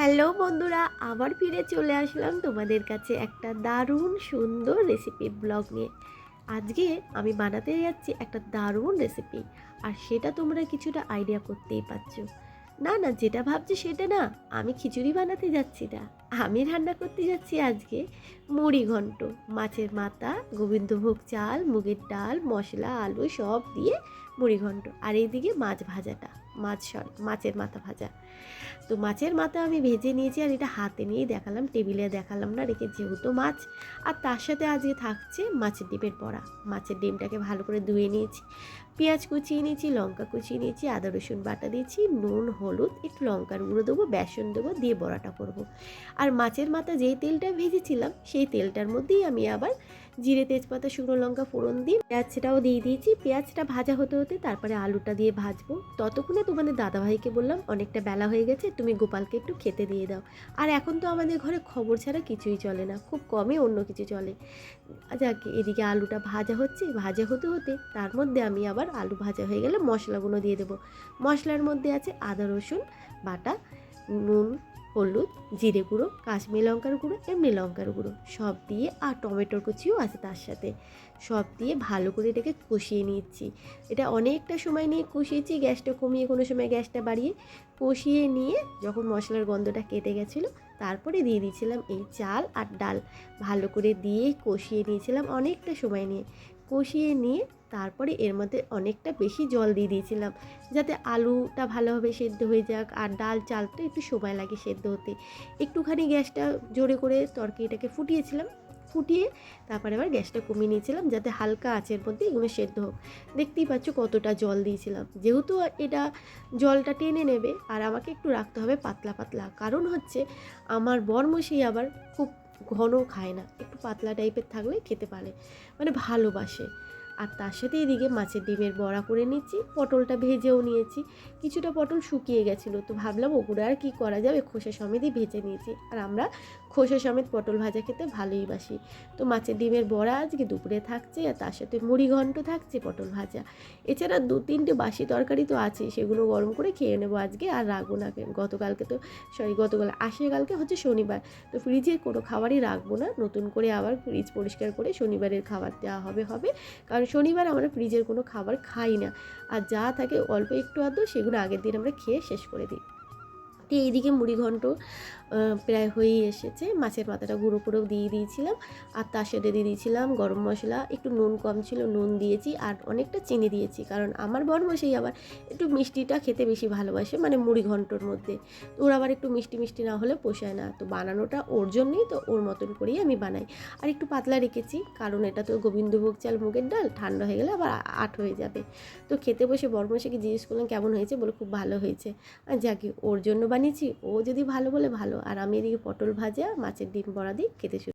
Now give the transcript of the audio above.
Hello বন্ধুরা, আবার ফিরে চলে আসলাম তোমাদের কাছে একটা দারুণ সুন্দর রেসিপি ব্লগ নিয়ে। আজকে আমি বানাতে যাচ্ছি একটা দারুণ রেসিপি, আর সেটা তোমরা কিছুটা আইডিয়া করতেই পারছো। না না, যেটা ভাবছি সেটা না, আমি খিচুড়ি বানাতে যাচ্ছি না। আমি রান্না করতে যাচ্ছি আজকে মুড়ি ঘন্ট। মাছের মাথা, গোবিন্দভোগ চাল, মুগের ডাল, মশলা, আলু সব দিয়ে মুড়ি ঘন্ট। আর এইদিকে মাছ ভাজাটা, মাছের মাথা ভাজা। তো মাছের মাথা আমি ভেজে নিয়েছি, আর এটা হাতে নিয়েই দেখালাম, টেবিলে দেখালাম না, রেখে যেহেতু মাছ। আর তার সাথে আজকে থাকছে মাছের ডিমের বড়া। মাছের ডিমটাকে ভালো করে ধুয়ে নিয়েছি, পেঁয়াজ কুচিয়ে নিয়েছি, লঙ্কা কুচিয়ে নিয়েছি, আদা রসুন বাটা দিয়েছি, নুন হলুদ একটু লঙ্কার গুঁড়ো দেবো, বেসন দেবো, দিয়ে বড়াটা করব। আর মাছের মাথা যেই তেলটা ভেজেছিলাম সেই তেলটার মধ্যেই আমি আবার জিরে তেজপাতা শুকনো লঙ্কা ফোড়ন দিয়ে পেঁয়াজটাও দিয়ে দিয়েছি। পেঁয়াজটা ভাজা হতে হতে তারপরে আলুটা দিয়ে ভাজবো। ততক্ষণে তোমাদের দাদাভাইকে বললাম অনেকটা বেলা হয়ে গেছে, তুমি গোপালকে একটু খেতে দিয়ে দাও। আর এখন তো আমাদের ঘরে খবর ছাড়া কিছুই চলে না, খুব কমই অন্য কিছু চলে। যাক, এদিকে আলুটা ভাজা হচ্ছে, ভাজা হতে হতে তার মধ্যে আমি আবার আলু ভাজা হয়ে গেলে মশলাগুলো দিয়ে দেবো। মশলার মধ্যে আছে আদা রসুন বাটা, নুন, হলুদ, জিরে গুঁড়ো, কাশ্মীরি লঙ্কার গুঁড়ো, এমনি লঙ্কার গুঁড়ো সব দিয়ে, আর টমেটোর কুচিও আছে তার সাথে। সব দিয়ে ভালো করে এটাকে কষিয়ে নিচ্ছি। এটা অনেকটা সময় নিয়ে কষিয়েছি, গ্যাসটা কমিয়ে কোনো সময় গ্যাসটা বাড়িয়ে কষিয়ে নিয়ে যখন মশলার গন্ধটা কেটে গেছিলো, তারপরে দিয়ে দিয়েছিলাম এই চাল আর ডাল। ভালো করে দিয়ে কষিয়ে নিয়েছিলাম অনেকটা সময় নিয়ে। কষিয়ে নিয়ে তারপরে এর মধ্যে অনেকটা বেশি জল দিয়ে দিয়েছিলাম, যাতে আলুটা ভালোভাবে সেদ্ধ হয়ে যাক, আর ডাল চালটা একটু সময় লাগে সেদ্ধ হতে। একটুখানি গ্যাসটা জোরে করে তরকারিটাকে ফুটিয়েছিলাম, ফুটিয়ে তারপরে আবার গ্যাসটা কমিয়ে নিয়েছিলাম, যাতে হালকা আঁচের মধ্যে এগুলো সেদ্ধ হোক। দেখতেই পাচ্ছ কতটা জল দিয়েছিলাম, যেহেতু এটা জলটা টেনে নেবে, আর আমাকে একটু রাখতে হবে পাতলা পাতলা। কারণ হচ্ছে আমার বরমশাই আবার খুব ঘন খায় না, একটু পাতলা টাইপের থাকলে খেতে পারে, মানে ভালোবাসে। আর তার সাথে এদিকে মাছের ডিমের বড়া করে নিচ্ছি, পটলটা ভেজেও নিয়েছি। কিছুটা পটল শুকিয়ে গেছিলো, তো ভাবলাম ওগুলো আর কী করা যাবে, খোসা সমেতই ভেজে নিয়েছি। আর আমরা খোসা সমেত পটল ভাজা খেতে ভালোই বাসি। তো মাছের ডিমের বড়া আজকে দুপুরে থাকছে, আর তার সাথে মুড়ি ঘন্ট থাকছে, পটল ভাজা। এছাড়া 2-3টে বাসি তরকারি তো আছে, সেগুলো গরম করে খেয়ে নেবো আজকে, আর রাখবো না। গতকাল আজকে হচ্ছে শনিবার, তো ফ্রিজের কোনো খাবারই রাখবো না, নতুন করে আবার ফ্রিজ পরিষ্কার করে শনিবারের খাবার দেওয়া হবে। কারণ শনিবার আমরা ফ্রিজের কোনো খাবার খাই না, আর যা থাকে অল্প একটু আধটু সেগুলো আগের দিন আমরা খেয়ে শেষ করে দিই। তো এইদিকে মুড়ি ঘন্ট প্রায় হয়েই এসেছে। মাছের মাথাটা গুঁড়ো করেও দিয়ে দিয়েছিলাম, আর তার সাথে দিয়ে দিয়েছিলাম গরম মশলা, একটু নুন কম ছিল নুন দিয়েছি, আর অনেকটা চিনি দিয়েছি, কারণ আমার বরমশাই আবার একটু মিষ্টিটা খেতে বেশি ভালোবাসে, মানে মুড়ি ঘন্টর মধ্যে। তো ওর আবার একটু মিষ্টি মিষ্টি না হলে পোষায় না, তো বানানোটা ওর জন্যই, তো ওর মতন করেই আমি বানাই। আর একটু পাতলা রেখেছি, কারণ এটা তো গোবিন্দভোগ চাল মুগের ডাল, ঠান্ডা হয়ে গেলে আবার আট হয়ে যাবে। তো খেতে বসে বরমশাইকে জিজ্ঞেস করলাম কেমন হয়েছে, বলে খুব ভালো হয়েছে। আর যাকে ওর জন্য বানিয়েছি, ও যদি ভালো বলে ভালো, আর আমি এদিকে পটল ভাজা মাছের ডিম বড়া দিয়ে খেতে শুরু।